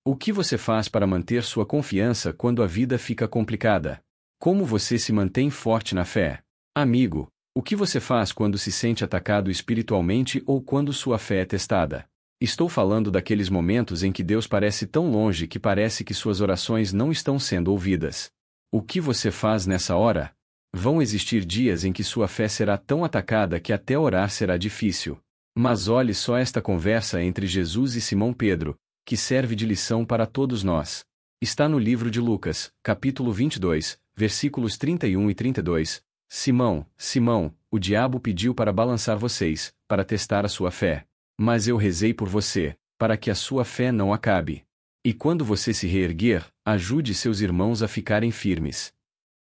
O que você faz para manter sua confiança quando a vida fica complicada? Como você se mantém forte na fé? Amigo, o que você faz quando se sente atacado espiritualmente ou quando sua fé é testada? Estou falando daqueles momentos em que Deus parece tão longe que parece que suas orações não estão sendo ouvidas. O que você faz nessa hora? Vão existir dias em que sua fé será tão atacada que até orar será difícil. Mas olhe só esta conversa entre Jesus e Simão Pedro, que serve de lição para todos nós. Está no livro de Lucas, capítulo 22, versículos 31 e 32. Simão, Simão, o diabo pediu para balançar vocês, para testar a sua fé. Mas eu rezei por você, para que a sua fé não acabe. E quando você se reerguer, ajude seus irmãos a ficarem firmes.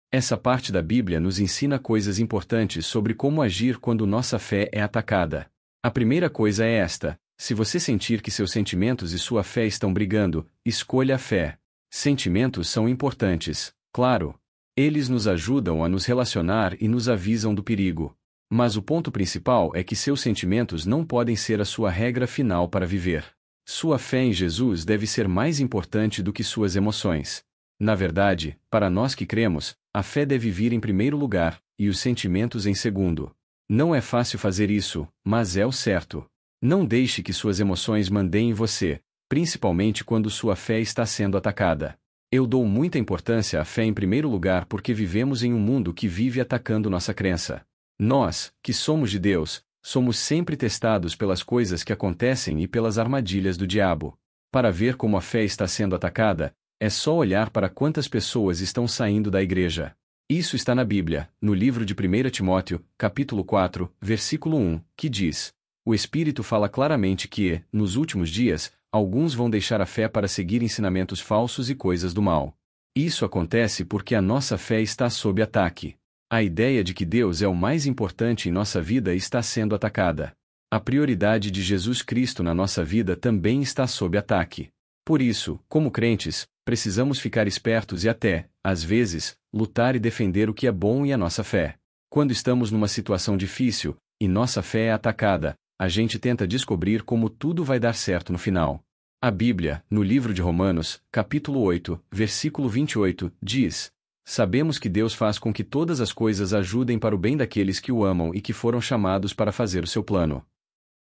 Essa parte da Bíblia nos ensina coisas importantes sobre como agir quando nossa fé é atacada. A primeira coisa é esta: se você sentir que seus sentimentos e sua fé estão brigando, escolha a fé. Sentimentos são importantes, claro. Eles nos ajudam a nos relacionar e nos avisam do perigo. Mas o ponto principal é que seus sentimentos não podem ser a sua regra final para viver. Sua fé em Jesus deve ser mais importante do que suas emoções. Na verdade, para nós que cremos, a fé deve vir em primeiro lugar, e os sentimentos em segundo. Não é fácil fazer isso, mas é o certo. Não deixe que suas emoções mandem em você, principalmente quando sua fé está sendo atacada. Eu dou muita importância à fé em primeiro lugar porque vivemos em um mundo que vive atacando nossa crença. Nós, que somos de Deus, somos sempre testados pelas coisas que acontecem e pelas armadilhas do diabo. Para ver como a fé está sendo atacada, é só olhar para quantas pessoas estão saindo da igreja. Isso está na Bíblia, no livro de 1 Timóteo, capítulo 4, versículo 1, que diz: o Espírito fala claramente que, nos últimos dias, alguns vão deixar a fé para seguir ensinamentos falsos e coisas do mal. Isso acontece porque a nossa fé está sob ataque. A ideia de que Deus é o mais importante em nossa vida está sendo atacada. A prioridade de Jesus Cristo na nossa vida também está sob ataque. Por isso, como crentes, precisamos ficar espertos e até, às vezes, lutar e defender o que é bom e a nossa fé. Quando estamos numa situação difícil, e nossa fé é atacada, a gente tenta descobrir como tudo vai dar certo no final. A Bíblia, no livro de Romanos, capítulo 8, versículo 28, diz: sabemos que Deus faz com que todas as coisas ajudem para o bem daqueles que o amam e que foram chamados para fazer o seu plano.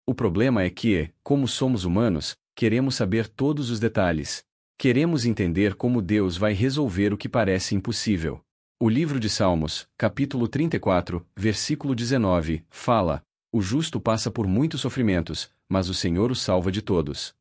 O problema é que, como somos humanos, queremos saber todos os detalhes. Queremos entender como Deus vai resolver o que parece impossível. O livro de Salmos, capítulo 34, versículo 19, fala: o justo passa por muitos sofrimentos, mas o Senhor o salva de todos.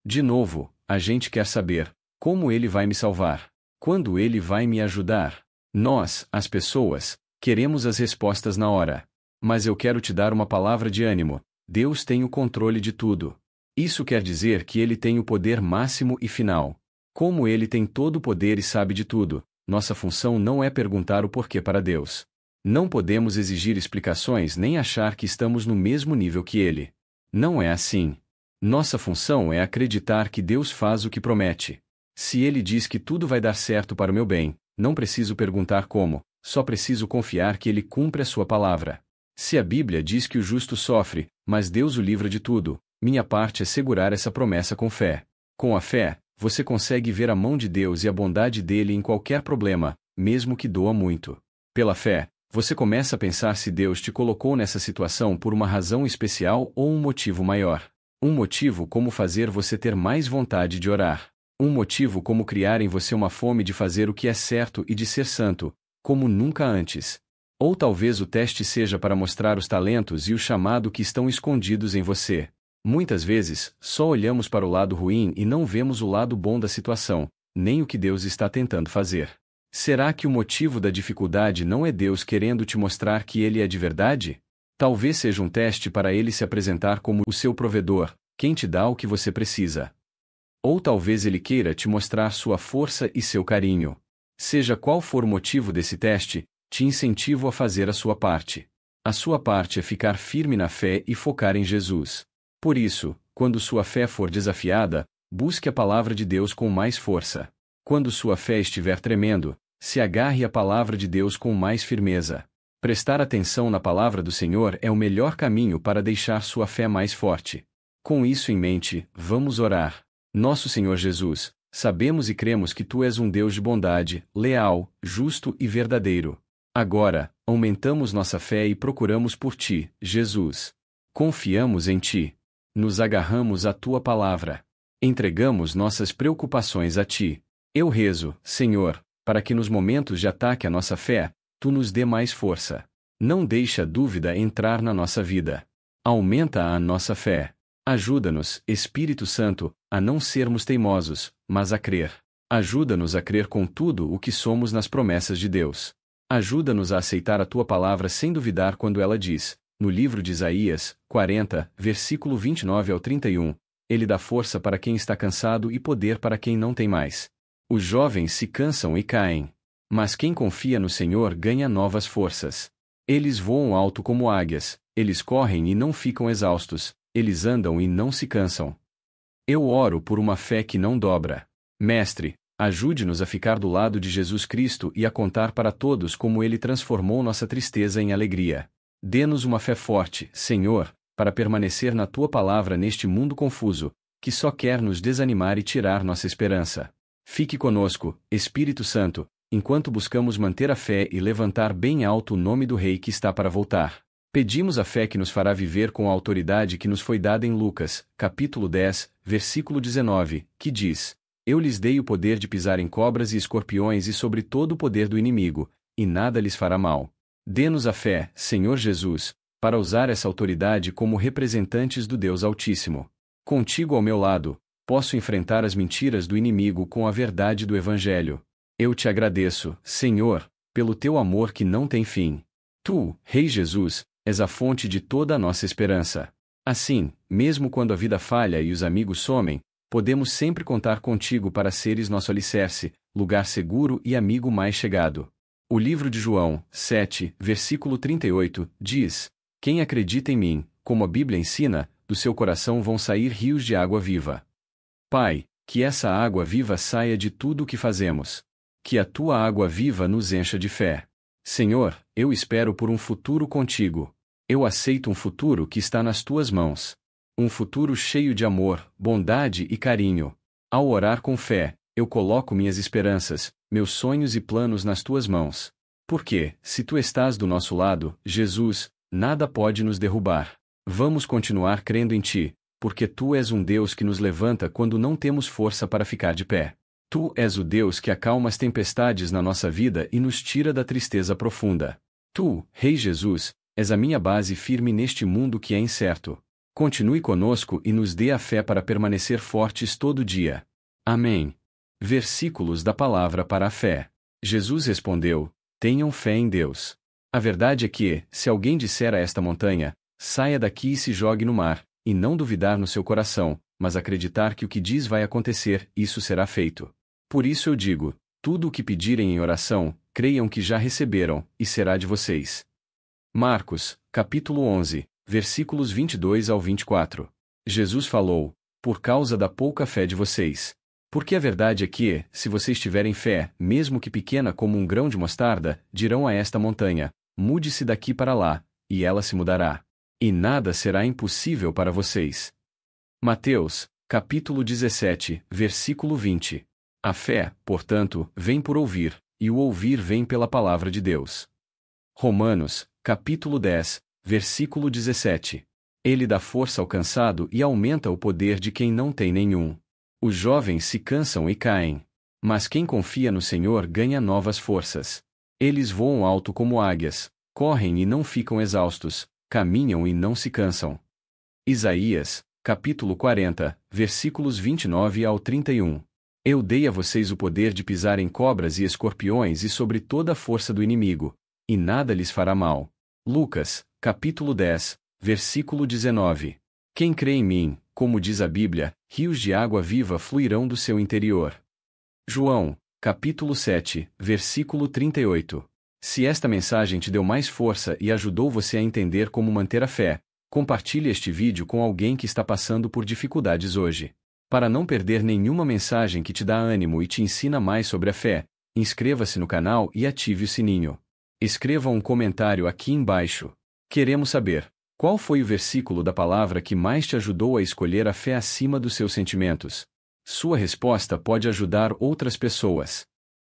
De novo, a gente quer saber: como Ele vai me salvar? Quando Ele vai me ajudar? Nós, as pessoas, queremos as respostas na hora. Mas eu quero te dar uma palavra de ânimo: Deus tem o controle de tudo. Isso quer dizer que Ele tem o poder máximo e final. Como Ele tem todo o poder e sabe de tudo, nossa função não é perguntar o porquê para Deus. Não podemos exigir explicações nem achar que estamos no mesmo nível que Ele. Não é assim. Nossa função é acreditar que Deus faz o que promete. Se Ele diz que tudo vai dar certo para o meu bem, não preciso perguntar como, só preciso confiar que Ele cumpre a sua palavra. Se a Bíblia diz que o justo sofre, mas Deus o livra de tudo, minha parte é segurar essa promessa com fé. Com a fé, você consegue ver a mão de Deus e a bondade dele em qualquer problema, mesmo que doa muito. Pela fé, você começa a pensar se Deus te colocou nessa situação por uma razão especial ou um motivo maior. Um motivo como fazer você ter mais vontade de orar. Um motivo como criar em você uma fome de fazer o que é certo e de ser santo, como nunca antes. Ou talvez o teste seja para mostrar os talentos e o chamado que estão escondidos em você. Muitas vezes, só olhamos para o lado ruim e não vemos o lado bom da situação, nem o que Deus está tentando fazer. Será que o motivo da dificuldade não é Deus querendo te mostrar que Ele é de verdade? Talvez seja um teste para Ele se apresentar como o seu provedor, quem te dá o que você precisa. Ou talvez Ele queira te mostrar sua força e seu carinho. Seja qual for o motivo desse teste, te incentivo a fazer a sua parte. A sua parte é ficar firme na fé e focar em Jesus. Por isso, quando sua fé for desafiada, busque a palavra de Deus com mais força. Quando sua fé estiver tremendo, se agarre à palavra de Deus com mais firmeza. Prestar atenção na palavra do Senhor é o melhor caminho para deixar sua fé mais forte. Com isso em mente, vamos orar. Nosso Senhor Jesus, sabemos e cremos que Tu és um Deus de bondade, leal, justo e verdadeiro. Agora, aumentamos nossa fé e procuramos por Ti, Jesus. Confiamos em Ti. Nos agarramos à Tua palavra. Entregamos nossas preocupações a Ti. Eu rezo, Senhor, para que nos momentos de ataque à nossa fé, Tu nos dê mais força. Não deixe a dúvida entrar na nossa vida. Aumenta a nossa fé. Ajuda-nos, Espírito Santo, a não sermos teimosos, mas a crer. Ajuda-nos a crer com tudo o que somos nas promessas de Deus. Ajuda-nos a aceitar a Tua palavra sem duvidar quando ela diz, no livro de Isaías, 40, versículo 29 ao 31, Ele dá força para quem está cansado e poder para quem não tem mais. Os jovens se cansam e caem. Mas quem confia no Senhor ganha novas forças. Eles voam alto como águias, eles correm e não ficam exaustos, eles andam e não se cansam. Eu oro por uma fé que não dobra. Mestre, ajude-nos a ficar do lado de Jesus Cristo e a contar para todos como Ele transformou nossa tristeza em alegria. Dê-nos uma fé forte, Senhor, para permanecer na Tua palavra neste mundo confuso, que só quer nos desanimar e tirar nossa esperança. Fique conosco, Espírito Santo, enquanto buscamos manter a fé e levantar bem alto o nome do Rei que está para voltar. Pedimos a fé que nos fará viver com a autoridade que nos foi dada em Lucas, capítulo 10, versículo 19, que diz: Eu lhes dei o poder de pisar em cobras e escorpiões e sobre todo o poder do inimigo, e nada lhes fará mal. Dê-nos a fé, Senhor Jesus, para usar essa autoridade como representantes do Deus Altíssimo. Contigo ao meu lado, posso enfrentar as mentiras do inimigo com a verdade do Evangelho. Eu te agradeço, Senhor, pelo Teu amor que não tem fim. Tu, Rei Jesus, és a fonte de toda a nossa esperança. Assim, mesmo quando a vida falha e os amigos somem, podemos sempre contar contigo para seres nosso alicerce, lugar seguro e amigo mais chegado. O livro de João, 7, versículo 38, diz: Quem acredita em mim, como a Bíblia ensina, do seu coração vão sair rios de água viva. Pai, que essa água viva saia de tudo o que fazemos. Que a Tua água viva nos encha de fé. Senhor, eu espero por um futuro contigo. Eu aceito um futuro que está nas Tuas mãos. Um futuro cheio de amor, bondade e carinho. Ao orar com fé, eu coloco minhas esperanças, meus sonhos e planos nas Tuas mãos. Porque, se Tu estás do nosso lado, Jesus, nada pode nos derrubar. Vamos continuar crendo em Ti, porque Tu és um Deus que nos levanta quando não temos força para ficar de pé. Tu és o Deus que acalma as tempestades na nossa vida e nos tira da tristeza profunda. Tu, Rei Jesus, és a minha base firme neste mundo que é incerto. Continue conosco e nos dê a fé para permanecer fortes todo dia. Amém. Versículos da palavra para a fé. Jesus respondeu: Tenham fé em Deus. A verdade é que, se alguém disser a esta montanha, saia daqui e se jogue no mar, e não duvidar no seu coração, mas acreditar que o que diz vai acontecer, isso será feito. Por isso eu digo, tudo o que pedirem em oração, creiam que já receberam, e será de vocês. Marcos, capítulo 11, versículos 22 ao 24. Jesus falou: Por causa da pouca fé de vocês. Porque a verdade é que, se vocês tiverem fé, mesmo que pequena como um grão de mostarda, dirão a esta montanha: Mude-se daqui para lá, e ela se mudará. E nada será impossível para vocês. Mateus, capítulo 17, versículo 20. A fé, portanto, vem por ouvir, e o ouvir vem pela palavra de Deus. Romanos, capítulo 10, versículo 17. Ele dá força ao cansado e aumenta o poder de quem não tem nenhum. Os jovens se cansam e caem. Mas quem confia no Senhor ganha novas forças. Eles voam alto como águias, correm e não ficam exaustos, caminham e não se cansam. Isaías, capítulo 40, versículos 29 ao 31. Eu dei a vocês o poder de pisar em cobras e escorpiões e sobre toda a força do inimigo, e nada lhes fará mal. Lucas, capítulo 10, versículo 19. Quem crê em mim, como diz a Bíblia, rios de água viva fluirão do seu interior. João, capítulo 7, versículo 38. Se esta mensagem te deu mais força e ajudou você a entender como manter a fé, compartilhe este vídeo com alguém que está passando por dificuldades hoje. Para não perder nenhuma mensagem que te dá ânimo e te ensina mais sobre a fé, inscreva-se no canal e ative o sininho. Escreva um comentário aqui embaixo. Queremos saber, qual foi o versículo da palavra que mais te ajudou a escolher a fé acima dos seus sentimentos? Sua resposta pode ajudar outras pessoas.